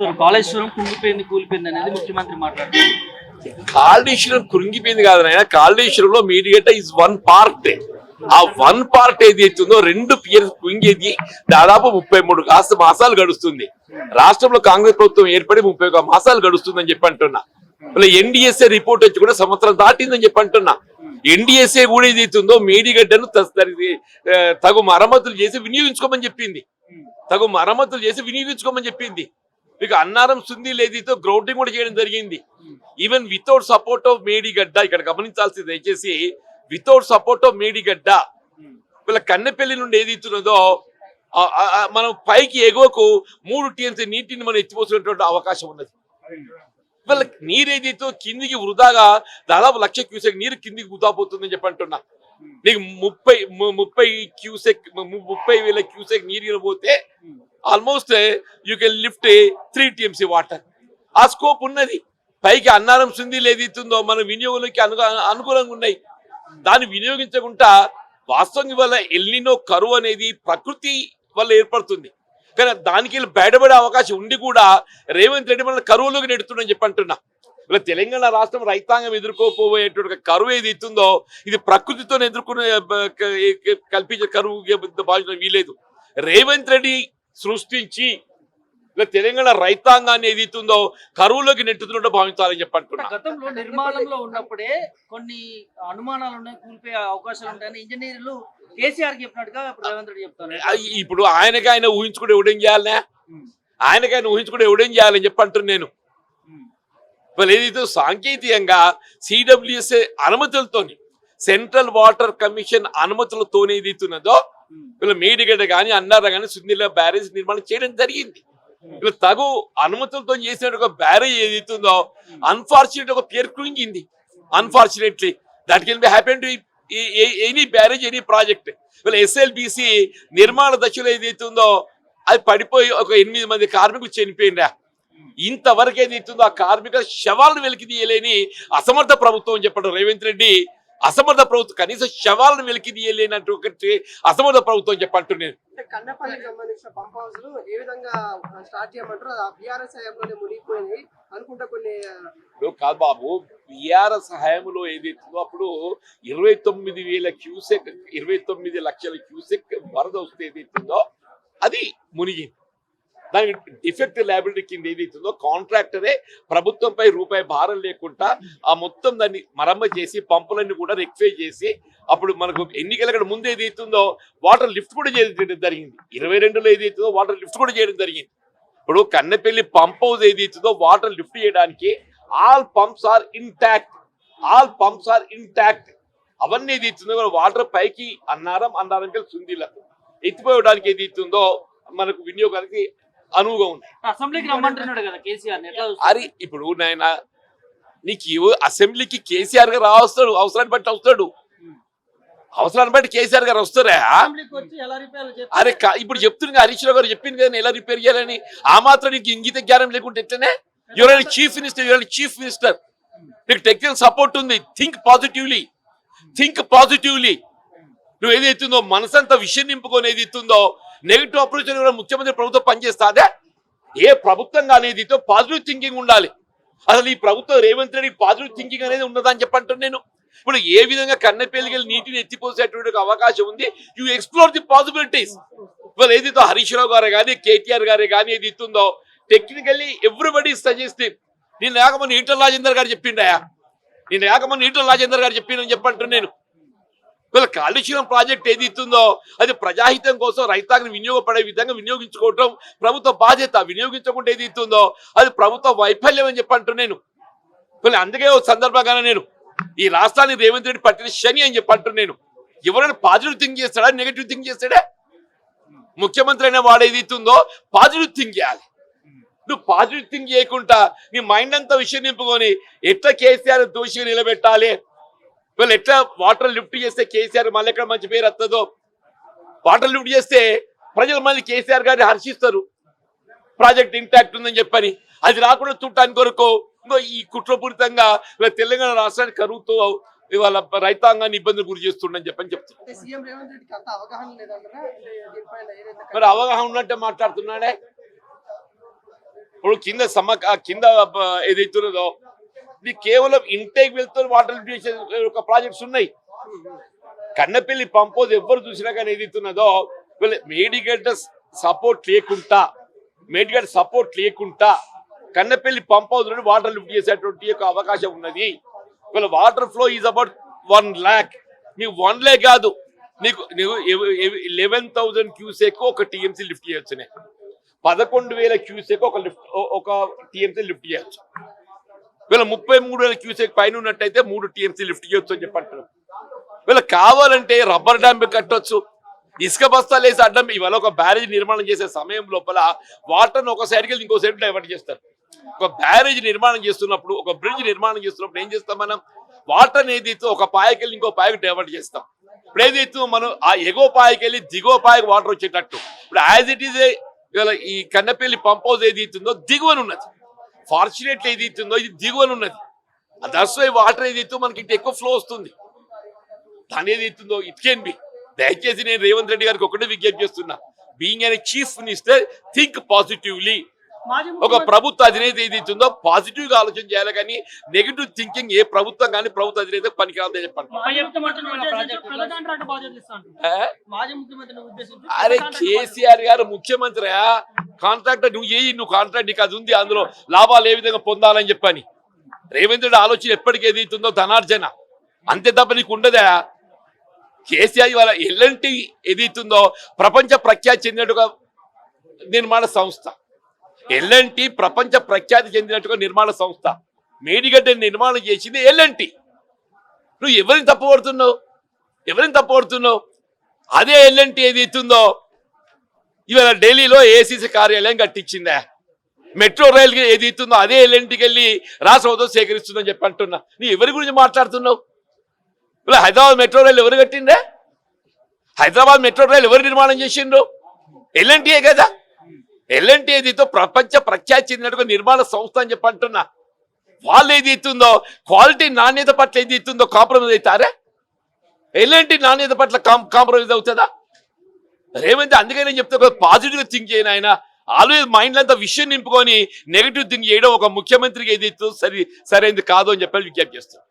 కాళేశ్వరం కుంగిపోయింది కూలిపోయింది అనేది ముఖ్యమంత్రి మాట్లాడుతున్నారు. కాళేశ్వరం కృంగిపోయింది కాదు నాయన, కాళేశ్వరంలో మీడియేట ఇస్ వన్ పార్ట్. ఆ వన్ పార్ట్ ఏదైతుందో 2 పియర్స్ కుంగేది దాదాపు 33 మాసాలు గడుస్తుంది. రాష్ట్రంలో కాంగ్రెస్ ప్రభుత్వం ఏర్పడి 31 మాసాలు గడుస్తుందని చెప్పి అంటున్నా. ఎన్డీఎస్ఏ రిపోర్ట్ వచ్చి కూడా సంవత్సరం దాటిందని చెప్పి అంటున్నా. ఎన్డీఎస్ఏ కూడా ఏదైతుందో మేడిగడ్డను తగు మరమ్మతులు చేసి వినియోగించుకోమని చెప్పింది. మీకు అన్నారం సుందీలు ఏదైతే గ్రౌండింగ్ కూడా చేయడం జరిగింది. Even without support of Medigadda, ఇక్కడ గమనించాల్సింది దయచేసి, వితౌట్ సపోర్ట్ ఆఫ్ మేడిగడ్డ వీళ్ళ కన్నెపల్లి నుండి ఏదైతున్నదో మనం పైకి ఎగువకు 3 టీఎంసీ నీటిని మనం ఎత్తిపోసినటువంటి అవకాశం ఉన్నది. వీళ్ళ నీరు ఏదైతే కిందికి వృధాగా దాదాపు 1,00,000 క్యూసెక్ నీరు కిందికి వృధా పోతుందని చెప్పి అంటున్నా. నీకు 30,000 క్యూసెక్ నీరు పోతే almost you can lift 3 TMC water. ఆ స్కోప్ ఉన్నది. పైకి అన్నారం సుందీలు ఏదైతుందో మన వినియోగంలోకి అనుకూలంగా ఉన్నాయి. దాన్ని వినియోగించకుండా వాస్తవంగా వల్ల ఎల్నినో కరువు అనేది ప్రకృతి వల్ల ఏర్పడుతుంది. కానీ దానికి బయటపడే అవకాశం ఉండి కూడా రేవంత్ రెడ్డి మన కరువులోకి నెడుతుందని చెప్పి అంటున్నా. ఇలా తెలంగాణ రాష్ట్రం రైతాంగం ఎదుర్కోపోయేటువంటి కరువు ఏది ఇస్తుందో ఇది ప్రకృతితో ఎదుర్కొనే కల్పించే కరువు భావించడం వీలేదు. రేవంత్ రెడ్డి సృష్టించి ఇలా తెలంగాణ రైతాంగాన్ని ఏది ఇస్తుందో కరువులోకి నెట్టుతున్నట్టు భావించాలని చెప్పంటున్నా. గతంలో నిర్మాణంలో ఉన్నప్పుడే కొన్ని అనుమానాలు ఉన్నాయి, కూలిపోయే అవకాశాలు ఉంటాయని ఇంజనీర్లు కేసీఆర్ చెప్పినట్టుగా రేవంత్ రెడ్డి చెప్తారు. ఇప్పుడు ఆయన ఊహించుకుంటే ఎవడేం చేయాలనే, ఎవడేం చేయాలని చెప్పంటున్నాను నేను. వాళ్ళు ఏదైతే సాంకేతికంగా సిడబ్ల్యూఎస్ఏ అనుమతులతోని, సెంట్రల్ వాటర్ కమిషన్ అనుమతులతోనే ఏదైతున్నదో వీళ్ళ మేడిగడ్డ కానీ అన్నారా కానీ సుందీల బ్యారేజ్ నిర్మాణం చేయడం జరిగింది. ఇలా తగు అనుమతులతో చేసిన ఒక బ్యారేజ్ ఏదైతుందో అన్ఫార్చునేట్ ఒక పేరు కృంగింది. Unfortunately that can be happen to any barrage, any project. వీళ్ళ ఎస్ఎల్బిసి నిర్మాణ దశలో ఏదైతుందో అది పడిపోయి ఒక 8 మంది కార్మికులు చనిపోయిందా. ఇంతవరకు ఏదైతుందో ఆ కార్మికుల శవాలను వెలికి తీయలేని అసమర్థ ప్రభుత్వం చెప్పడం రేవంత్ రెడ్డి. అసమర్థ ప్రభుత్వం, కనీసం శవాలను వెలికి తీయలేనట్టు ఒకటి అసమర్థ ప్రభుత్వం చెప్పంటున్నాను. కన్నపల్లికి సంబంధించిన పంప్ హౌస్లు ఏ విధంగా స్టార్ట్ చేయమంటారు? బీఆర్ఎస్ హయాంలోనే మునిగిపోయినాయి అనుకుంటా కొన్ని. కాదు బాబు, బీఆర్ఎస్ హయాంలో ఏదైతుందో అప్పుడు 29,000 క్యూసెక్ 29 లక్షల క్యూసెక్ వరద వస్తే ఏదైతుందో అది మునిగింది. దానికి డిఫెక్ట్ లయబిలిటీ కింద ఏదైతుందో కాంట్రాక్టరే ప్రభుత్వంపై రూపాయి భారం లేకుండా ఆ మొత్తం దాన్ని మరమ్మతు చేసి పంపులన్నీ కూడా రెక్టిఫై చేసి అప్పుడు మనకు ఎన్నికల ముందు ఏదైతుందో వాటర్ లిఫ్ట్ కూడా చేయడం జరిగింది. 22లో ఏదైతుందో వాటర్ లిఫ్ట్ కూడా చేయడం జరిగింది. ఇప్పుడు కన్నెపల్లి పంప్ హౌస్ ఏదైతుందో వాటర్ లిఫ్ట్ చేయడానికి ఆల్ పంప్స్ ఆర్ ఇంటాక్ట్. అవన్నీ ఏదైతుందో వాటర్ పైకి అన్నారం సుందీలకు ఎత్తిపోయడానికి ఏదైతుందో మనకు వినియోగానికి అనువుగా ఉన్నాయి. అసెంబ్లీకి రమ్మంటున్నాడు కదా కేసీఆర్. అరే ఇప్పుడు నాయన నీకు అసెంబ్లీకి కేసీఆర్ గారు వస్తాడు, అవసరాన్ని బట్టి కేసీఆర్ గారు వస్తారా? అరే ఇప్పుడు చెప్తున్నా, హరీష్ రావు గారు చెప్పింది కదా ఎలా రిపేర్ చేయాలని. ఆ మాత్రం నీకు ఇంగిత జ్ఞానం లేకుంటే ఎట్లనే? ఎవరైనా చీఫ్ మినిస్టర్, నీకు టెక్నికల్ సపోర్ట్ ఉంది. Think positively. నువ్వు ఏదైతుందో మనసంతా విషయం నింపుకొని ఏదైతుందో నెగిటివ్ అప్రోచ్ ముఖ్యమంత్రి ప్రభుత్వం పనిచేస్తాదే. ఏ ప్రభుత్వం అనేది పాజిటివ్ థింకింగ్ ఉండాలి. అసలు ఈ ప్రభుత్వం రేవంత్ రెడ్డి పాజిటివ్ థింకింగ్ అనేది ఉన్నదని చెప్పంటాను నేను. ఇప్పుడు ఏ విధంగా కన్నెపల్లికి నీటిని ఎత్తిపోసేటువంటి అవకాశం ఉంది. You explore the possibilities. ఇవాళ ఏదైతే హరీష్ రావు గారే కానీ కేటీఆర్ గారే కానీ ఏది ఇస్తుందో టెక్నికల్లీ ఎవ్రీబడి సజెస్టివ్. నేను ఏకమని ఈటల రాజేందర్ గారు చెప్పిందని చెప్పంటాను నేను. వీళ్ళ కాళేశ్వరం ప్రాజెక్ట్ ఏది ఇస్తుందో అది ప్రజాహితం కోసం రైతాంగం వినియోగపడే విధంగా వినియోగించుకోవటం ప్రభుత్వ బాధ్యత. వినియోగించకుండా ఏది ఇస్తుందో అది ప్రభుత్వ వైఫల్యం అని చెప్పంటాను నేను. వీళ్ళు అందుకే ఒక సందర్భంగానే నేను ఈ రాష్ట్రాన్ని రేవంత్ రెడ్డి పట్టిన శని అని చెప్పంటాను నేను. ఎవరైనా పాజిటివ్ థింక్ చేస్తాడా, నెగిటివ్ థింక్ చేస్తాడా? ముఖ్యమంత్రి అయిన వాడు ఏది ఇస్తుందో పాజిటివ్ థింక్ చేయాలి. నువ్వు పాజిటివ్ థింక్ చేయకుండా నీ మైండ్ అంతా విషయం నింపుకొని ఎట్లా కేసీఆర్ దోషిగా నిలబెట్టాలి, వీళ్ళు ఎట్లా వాటర్ లిఫ్ట్ చేస్తే కేసీఆర్ మళ్ళీ ఎక్కడ మంచి పేరు వస్తుందో. వాటర్ లిఫ్ట్ చేస్తే ప్రజలు మళ్ళీ కేసీఆర్ గారిని హర్షిస్తారు ప్రాజెక్ట్ ఇంటాక్ట్ ఉందని చెప్పని. అది రాకుండా చూడటానికి కొరకు ఈ కుట్రపూరితంగా తెలంగాణ రాష్ట్రానికి కరువుతో ఇవాళ రైతాంగాన్ని ఇబ్బందులు గురి చేస్తుండని చెప్తున్నారు. మరి అవగాహన ఉన్నట్టే మాట్లాడుతున్నాడే. ఇప్పుడు కింద కింద ఏదైతున్నదో ఇది కేవలం ఇంటేక్ వెళ్తూ వాటర్ లిఫ్ట్ చేసే ఒక ప్రాజెక్ట్స్ ఉన్నాయి. కన్నపల్లి పంప్ హౌస్ ఎవరు చూసినా కానీ ఏదైతున్నదో మేడిగడ్డ సపోర్ట్ లేకుండా కన్నపల్లి పంప్ హౌస్ నుండి వాటర్ లిఫ్ట్ చేసేటువంటి ఒక అవకాశం ఉన్నది. ఇవాళ water flow is about 1 lakh. నీకు 1 lakh కాదు, నీకు 11,000 క్యూసెక్ ఒక టీఎంసీ లిఫ్ట్ చేయొచ్చు. 11,000 క్యూసెక్ ఒక టీఎంసీ లిఫ్ట్ చేయొచ్చు. వీళ్ళ 33,000 క్యూసెక్ పైన ఉన్నట్టయితే 3 టీఎంసీ లిఫ్ట్ చేయొచ్చు అని చెప్పంటారు. వీళ్ళ కావాలంటే రబ్బర్ డ్యామ్ కట్టొచ్చు, ఇసుక బస్తాలు వేసి అడ్డం. ఇవాళ ఒక బ్యారేజ్ నిర్మాణం చేసే సమయం లోపల వాటర్ని ఒక సైడ్కి వెళ్ళి ఇంకో సైడ్ డైవర్ట్ చేస్తారు. ఒక బ్యారేజ్ నిర్మాణం చేస్తున్నప్పుడు, ఒక బ్రిడ్జ్ నిర్మాణం చేస్తున్నప్పుడు ఏం చేస్తాం మనం? వాటర్ ఏదైతే ఒక పాయకి వెళ్ళి ఇంకో పాయకి డైవర్ట్ చేస్తాం. ఇప్పుడు ఏదైతే మనం ఆ ఎగో పాయకి వెళ్ళి దిగువ పాయకి వాటర్ వచ్చేటట్టు ఇప్పుడు యాజ్ ఇట్ ఈజ్ ఇవాళ ఈ కన్నపల్లి పంప్ హౌస్ ఏదైతుందో దిగువన ఉన్నది. ఫార్చునేట్లీ ఏదైతుందో ఇది దిగువన ఉన్నది. దట్స్ వై వాటర్ ఏదైతే మనకి ఇంత ఎక్కువ ఫ్లో వస్తుంది. దాని ఏదైతుందో ఇట్ కెన్ బి. దయచేసి నేను రేవంత్ రెడ్డి గారికి ఒకటే విజ్ఞప్తి చేస్తున్నా, బీయింగ్ అనే చీఫ్ మినిస్టర్ థింక్ పాజిటివ్లీ. ఒక ప్రభుత్వ అధినేత ఏదైతుందో పాజిటివ్ గా ఆలోచన చేయాలి, కానీ నెగిటివ్ థింకింగ్ ఏ ప్రభుత్వం కానీ ప్రభుత్వ అధినేత పనికిరాదని చెప్పండి. అరే కేసీఆర్ గారు ముఖ్యమంత్రి, కాంట్రాక్టర్ నువ్వు కాంట్రాక్ట్ నీకు అది ఉంది, అందులో లాభాలు ఏ విధంగా పొందాలని చెప్పని. రేవంత్ రెడ్డి ఆలోచన ఎప్పటికీ ఏదైతుందో ధనార్జన, అంతే తప్ప నీకు ఉండదా? కేసీఆర్ వాళ్ళ ఎల్ఎన్టీ ఏదైతుందో ప్రపంచ ప్రఖ్యాతి చెందినట్టుగా నిర్మాణ సంస్థ. ఎల్ఎన్టీ ప్రపంచ ప్రఖ్యాతి చెందినట్టుగా నిర్మాణ సంస్థ. మేడిగడ్డ నిర్మాణం చేసింది ఎల్ఎన్టీ. నువ్వు ఎవరిని తప్పుపడుతున్నావు? అదే ఎల్ఎన్టీ ఏదైతుందో ఇవాళ ఢిల్లీలో ఏసీసీ కార్యాలయం కట్టించిందా? మెట్రో రైల్ ఏదైతుందో అదే ఎల్ఎన్టీకి వెళ్ళి రాష్ట్ర ప్రభుత్వం సేకరిస్తుందని చెప్పి అంటున్నా. నీ ఎవరి గురించి మాట్లాడుతున్నావు? ఇలా హైదరాబాద్ మెట్రో రైలు ఎవరు కట్టిండే? హైదరాబాద్ మెట్రో రైలు ఎవరు నిర్మాణం చేసిండ్రు? ఎల్ఎన్టీయే కదా. ఎల్ఎన్టీ ఏదైతే ప్రపంచ ప్రఖ్యాతి చెందినట్టుగా నిర్మాణ సంస్థ అని చెప్పి అంటున్నా. వాళ్ళు ఏదైతుందో క్వాలిటీ నాణ్యత పట్ల ఏదైతుందో కాంప్రమైజ్ అవుతారా? ఎల్ఎన్టీ నాణ్యత పట్ల కాంప్రమైజ్ అవుతుందా? రేవంత్ అందుకే నేను చెప్తా, పాజిటివ్ థింక్ చేయను. ఆయన ఆల్వేజ్ మైండ్లో అంతా విషయం నింపుకొని నెగిటివ్ థింక్ చేయడం ఒక ముఖ్యమంత్రికి ఏదైతే సరైనది కాదు అని చెప్పి విజ్ఞప్తి చేస్తాను.